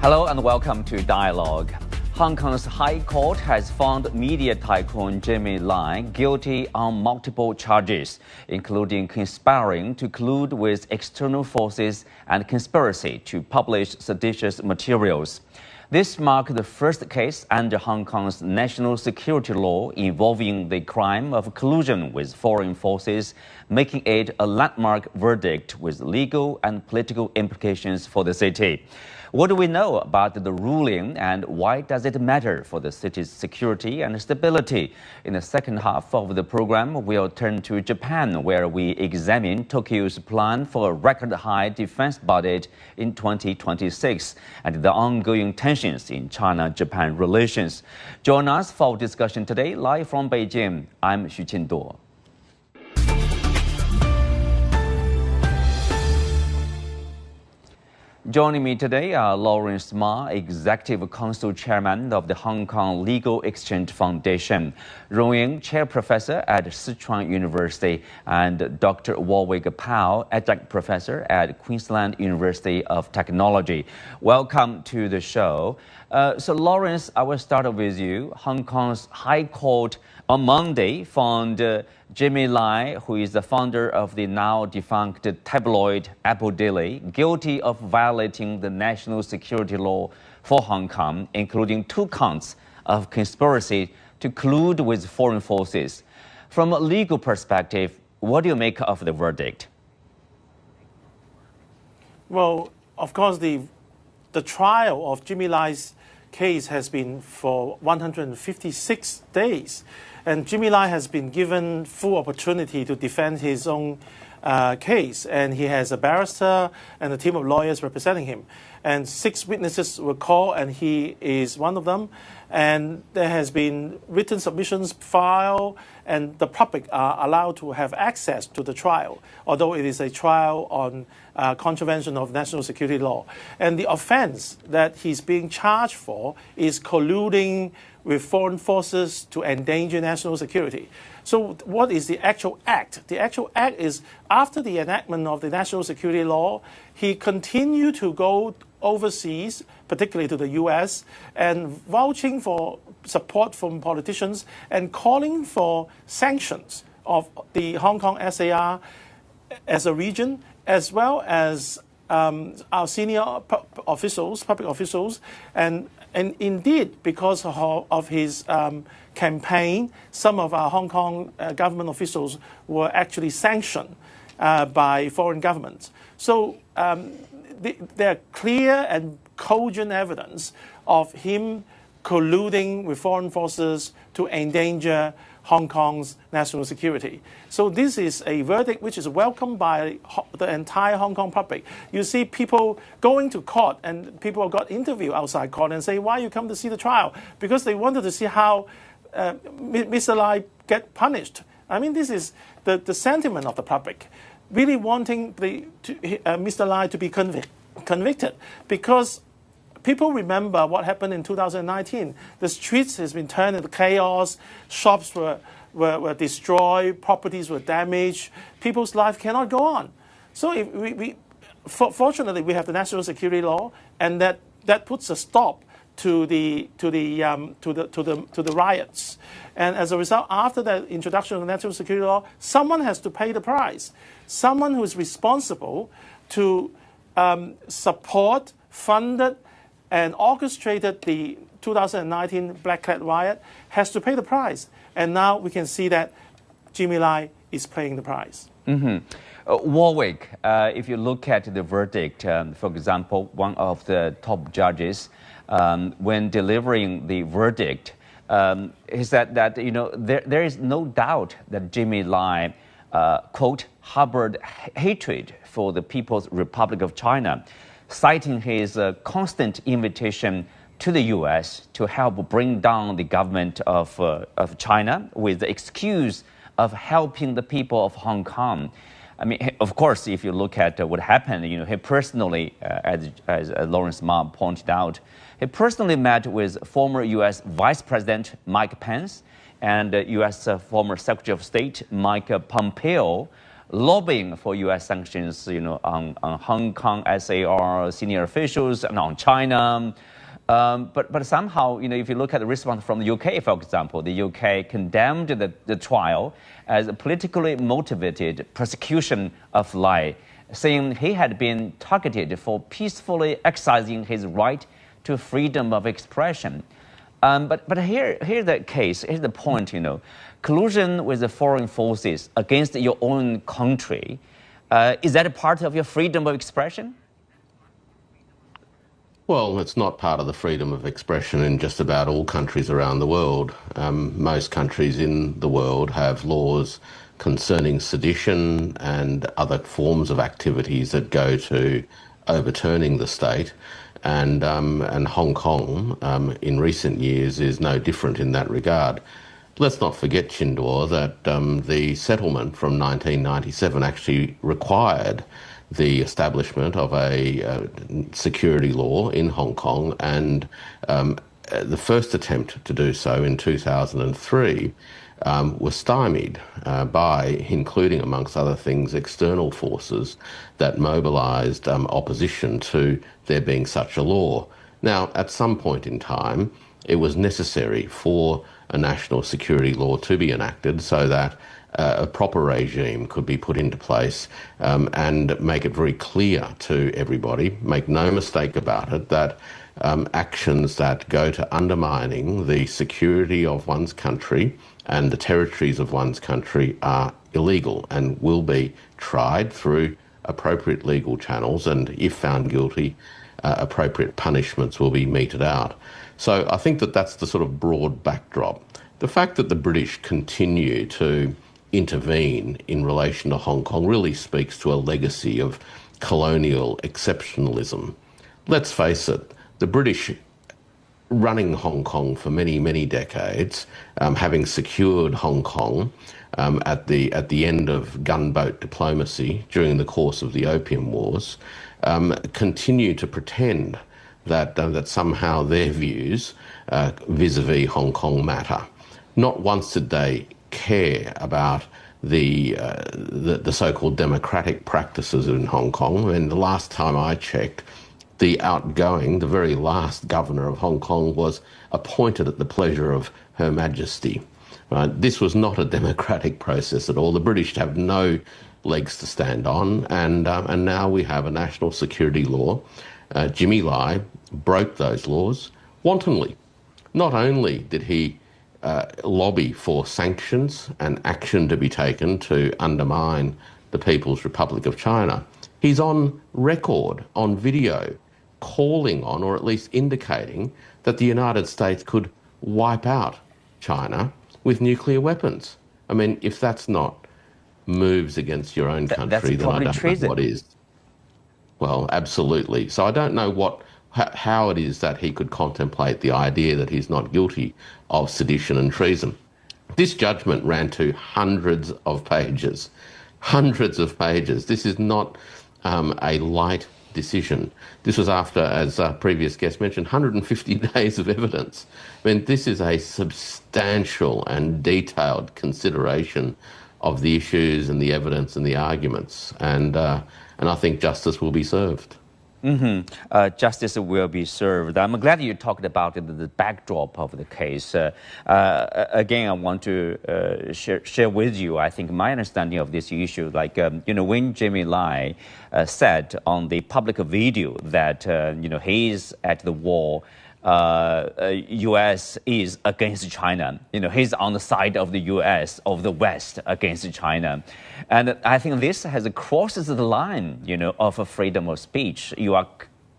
Hello and welcome to Dialogue. Hong Kong's High Court has found media tycoon Jimmy Lai guilty on multiple charges, including conspiring to collude with external forces and conspiracy to publish seditious materials. This marked the first case under Hong Kong's national security law involving the crime of collusion with foreign forces, making it a landmark verdict with legal and political implications for the city. What do we know about the ruling and why does it matter for the city's security and stability? In the second half of the program, we'll turn to Japan, where we examine Tokyo's plan for a record-high defense budget in 2026 and the ongoing tensions in China-Japan relations. Join us for discussion today, live from Beijing. I'm Xu Qinduo. Joining me today are Lawrence Ma, Executive Council Chairman of the Hong Kong Legal Exchange Foundation, Rong Ying, Chair Professor at Sichuan University, and Dr. Warwick Powell, Adjunct Professor at Queensland University of Technology. Welcome to the show. So Lawrence, I will start with you. Hong Kong's High Court on Monday found Jimmy Lai, who is the founder of the now defunct tabloid Apple Daily, guilty of violating the national security law for Hong Kong, including 2 counts of conspiracy to collude with foreign forces. From a legal perspective, what do you make of the verdict? Well, of course, the trial of Jimmy Lai's case has been for 156 days. And Jimmy Lai has been given full opportunity to defend his own case. And he has a barrister and a team of lawyers representing him. And 6 witnesses were called, and he is one of them. And there has been written submissions filed, and the public are allowed to have access to the trial, although it is a trial on contravention of national security law. And the offense that he's being charged for is colluding with foreign forces to endanger national security. So what is the actual act? The actual act is, after the enactment of the national security law, he continued to go overseas, particularly to the US, and vouching for support from politicians and calling for sanctions of the Hong Kong SAR as a region, as well as our senior public officials, and indeed, because of his campaign, some of our Hong Kong government officials were actually sanctioned by foreign governments. So there are clear and cogent evidence of him colluding with foreign forces to endanger Hong Kong's national security. So this is a verdict which is welcomed by the entire Hong Kong public. You see people going to court, and people got interviewed outside court and say, why you come to see the trial? Because they wanted to see how Mr. Lai get punished. I mean, this is the sentiment of the public, really wanting Mr. Lai to be convicted, because people remember what happened in 2019. The streets has been turned into chaos. Shops were destroyed. Properties were damaged. People's life cannot go on. So fortunately, we have the national security law, and that puts a stop to the riots. And as a result, after the introduction of the national security law, someone has to pay the price. Someone who is responsible to support, funded, and orchestrated the 2019 Black Cat riot has to pay the price. And now we can see that Jimmy Lai is paying the price. Warwick, if you look at the verdict, for example, one of the top judges, when delivering the verdict, he said that there is no doubt that Jimmy Lai, quote, harbored hatred for the People's Republic of China, citing his constant invitation to the U.S. to help bring down the government of China with the excuse of helping the people of Hong Kong. I mean, of course, if you look at what happened, he personally, as Lawrence Ma pointed out, he personally met with former U.S. Vice President Mike Pence and U.S. former Secretary of State Mike Pompeo lobbying for U.S. sanctions, on Hong Kong SAR senior officials and on China. But somehow, if you look at the response from the UK, for example, the UK condemned the trial as a politically motivated persecution of Lai, saying he had been targeted for peacefully exercising his right to freedom of expression. But here's the case, here's the point, collusion with the foreign forces against your own country, is that a part of your freedom of expression? Well, it's not part of the freedom of expression in just about all countries around the world. Most countries in the world have laws concerning sedition and other forms of activities that go to overturning the state. And Hong Kong, in recent years, is no different in that regard. Let's not forget, Chindor, that the settlement from 1997 actually required the establishment of a security law in Hong Kong, and the first attempt to do so in 2003 was stymied by, including amongst other things, external forces that mobilised opposition to there being such a law. Now, at some point in time, it was necessary for a national security law to be enacted so that a proper regime could be put into place and make it very clear to everybody, make no mistake about it, that actions that go to undermining the security of one's country and the territories of one's country are illegal and will be tried through appropriate legal channels, and if found guilty, appropriate punishments will be meted out. So I think that that's the sort of broad backdrop. The fact that the British continue to intervene in relation to Hong Kong really speaks to a legacy of colonial exceptionalism. Let's face it, the British running Hong Kong for many, many decades, having secured Hong Kong at the end of gunboat diplomacy during the course of the Opium Wars, continue to pretend that somehow their views vis-a-vis Hong Kong matter. Not once did they care about the so-called democratic practices in Hong Kong. And the last time I checked, the very last governor of Hong Kong was appointed at the pleasure of Her Majesty. Right? This was not a democratic process at all. The British have no legs to stand on, and now we have a national security law. Jimmy Lai broke those laws wantonly. Not only did he lobby for sanctions and action to be taken to undermine the People's Republic of China, he's on record, on video, calling on, or at least indicating, that the United States could wipe out China with nuclear weapons. I mean, if that's not moves against your own country, then I don't know what is. Well, absolutely. So I don't know how it is that he could contemplate the idea that he's not guilty of sedition and treason. This judgment ran to hundreds of pages. Hundreds of pages. This is not a light decision. This was after, as previous guest mentioned, 150 days of evidence. I mean, this is a substantial and detailed consideration of the issues and the evidence and the arguments. And I think justice will be served. Justice will be served. I'm glad you talked about the backdrop of the case. Again, I want to share with you, I think, my understanding of this issue. Like, when Jimmy Lai said on the public video that, he's at the war, U.S. is against China. He's on the side of the U.S., of the West, against China. And I think this has crosses the line, of a freedom of speech. You are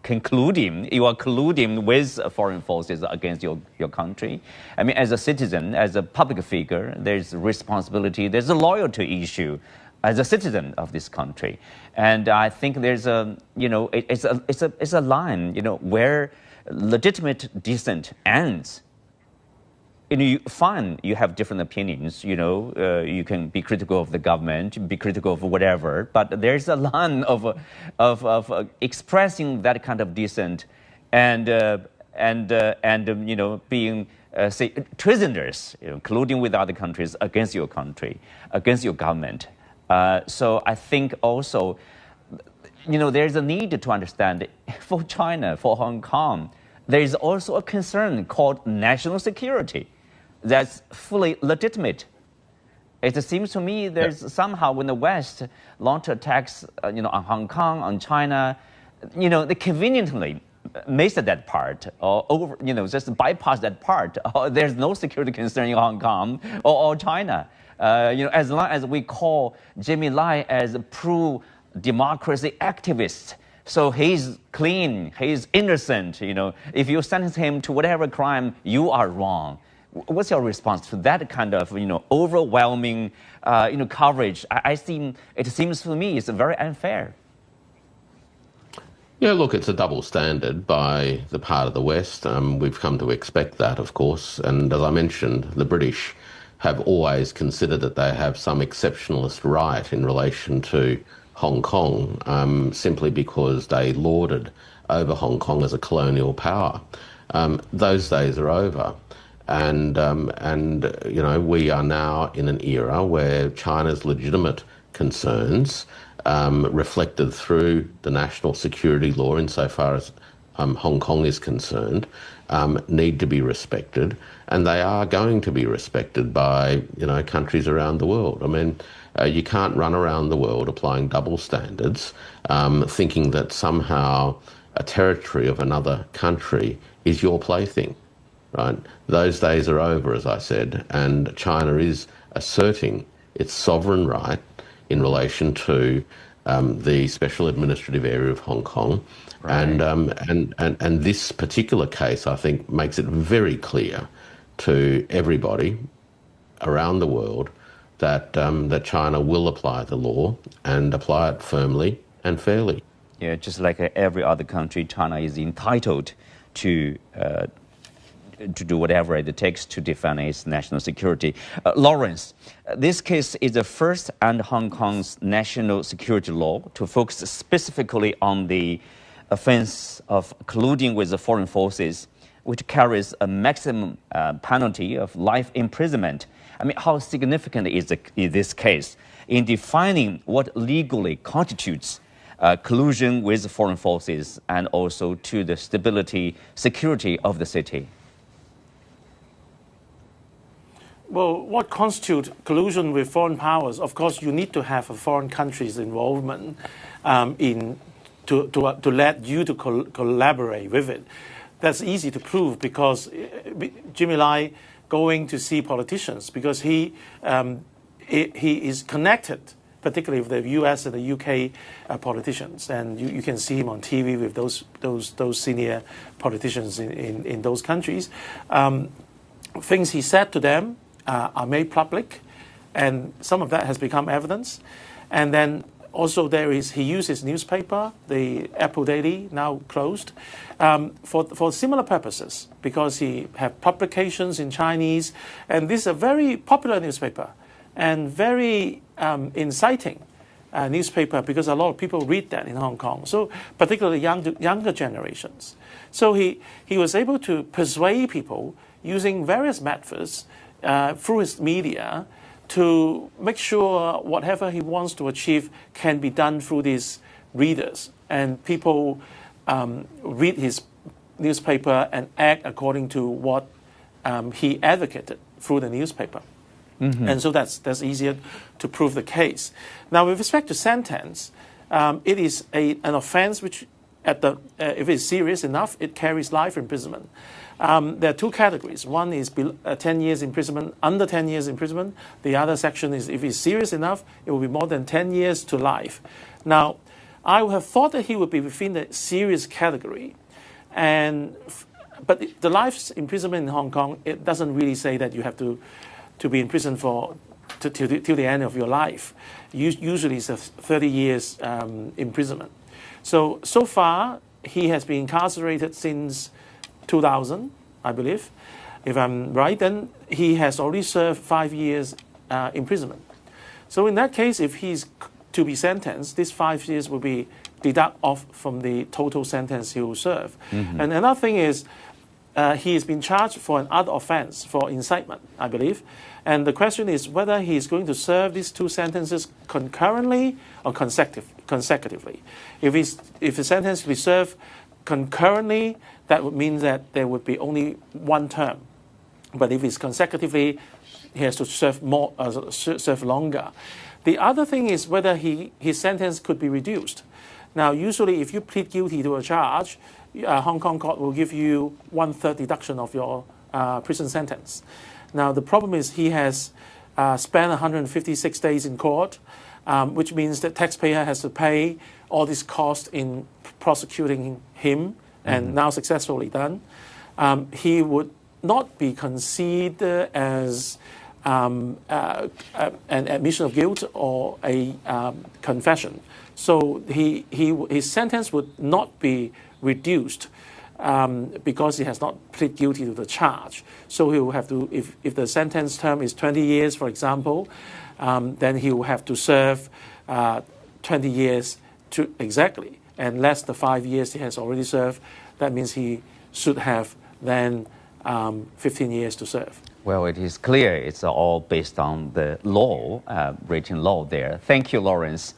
colluding with foreign forces against your country. I mean, as a citizen, as a public figure, there's a responsibility, there's a loyalty issue as a citizen of this country. And I think there's it's a line, where legitimate dissent ends. Fine, you have different opinions, you can be critical of the government, be critical of whatever, but there's a line of expressing that kind of dissent and being, say, treasonous, colluding with other countries against your country, against your government. So I think also, there's a need to understand for China, for Hong Kong, there is also a concern called national security that's fully legitimate. It seems to me there's somehow when the West launch attacks, on Hong Kong, on China, they conveniently missed that part or just bypass that part. There's no security concern in Hong Kong or China. As long as we call Jimmy Lai as a pro-democracy activist, so he's clean, he's innocent. If you sentence him to whatever crime, you are wrong. What's your response to that kind of overwhelming coverage? It seems to me it's very unfair. Yeah, look, it's a double standard by the part of the West. We've come to expect that, of course. And as I mentioned, the British have always considered that they have some exceptionalist right in relation to Hong Kong, simply because they lorded over Hong Kong as a colonial power. Those days are over. And we are now in an era where China's legitimate concerns, reflected through the national security law insofar as Hong Kong is concerned, need to be respected, and they are going to be respected by countries around the world. I mean, you can't run around the world applying double standards, thinking that somehow a territory of another country is your plaything. Right? Those days are over, as I said, and China is asserting its sovereign right in relation to the special administrative area of Hong Kong. Right. And this particular case, I think, makes it very clear to everybody around the world that China will apply the law and apply it firmly and fairly. Yeah, just like every other country, China is entitled to do whatever it takes to defend its national security. Lawrence, this case is the first under Hong Kong's national security law to focus specifically on the offense of colluding with the foreign forces, which carries a maximum penalty of life imprisonment. I mean, how significant is this case in defining what legally constitutes collusion with foreign forces and also to the stability, security of the city? Well, what constitutes collusion with foreign powers? Of course, you need to have a foreign country's involvement to let you to collaborate with it. That's easy to prove because Jimmy Lai going to see politicians because he is connected, particularly with the U.S. and the U.K. Politicians, and you can see him on TV with those senior politicians in those countries. Things he said to them are made public, and some of that has become evidence. And then also he uses newspaper, the Apple Daily, now closed, for similar purposes because he have publications in Chinese, and this is a very popular newspaper and very inciting newspaper because a lot of people read that in Hong Kong, so particularly younger generations. So he was able to persuade people using various methods through his media to make sure whatever he wants to achieve can be done through these readers. And people read his newspaper and act according to what he advocated through the newspaper. Mm-hmm. And so that's easier to prove the case. Now, with respect to sentence, it is an offense which, if it's serious enough, it carries life imprisonment. There are two categories. One is 10 years imprisonment, under 10 years imprisonment. The other section is if it's serious enough, it will be more than 10 years to life. Now, I would have thought that he would be within the serious category. But the life imprisonment in Hong Kong, it doesn't really say that you have to be in prison till the end of your life. Usually it's a 30 years imprisonment. So far, he has been incarcerated since 2000, I believe. If I'm right, then he has already served 5 years imprisonment. So in that case, if he's to be sentenced, this 5 years will be deduct off from the total sentence he will serve. Mm-hmm. And another thing is, he has been charged for another offence, for incitement, I believe. And the question is whether he is going to serve these two sentences concurrently or consecutively. If the sentence be served concurrently, that would mean that there would be only one term. But if it's consecutively, he has to serve serve longer. The other thing is whether his sentence could be reduced. Now, usually, if you plead guilty to a charge, Hong Kong court will give you 1/3 deduction of your prison sentence. Now, the problem is he has spent 156 days in court, which means that taxpayer has to pay all this cost in prosecuting him, and now successfully done. He would not be considered as an admission of guilt or a confession. So his sentence would not be reduced because he has not pleaded guilty to the charge. So he will have to, if the sentence term is 20 years, for example, then he will have to serve 20 years exactly, and less the 5 years he has already served. That means he should have then 15 years to serve. Well, it is clear it's all based on the law, written law there. Thank you, Lawrence.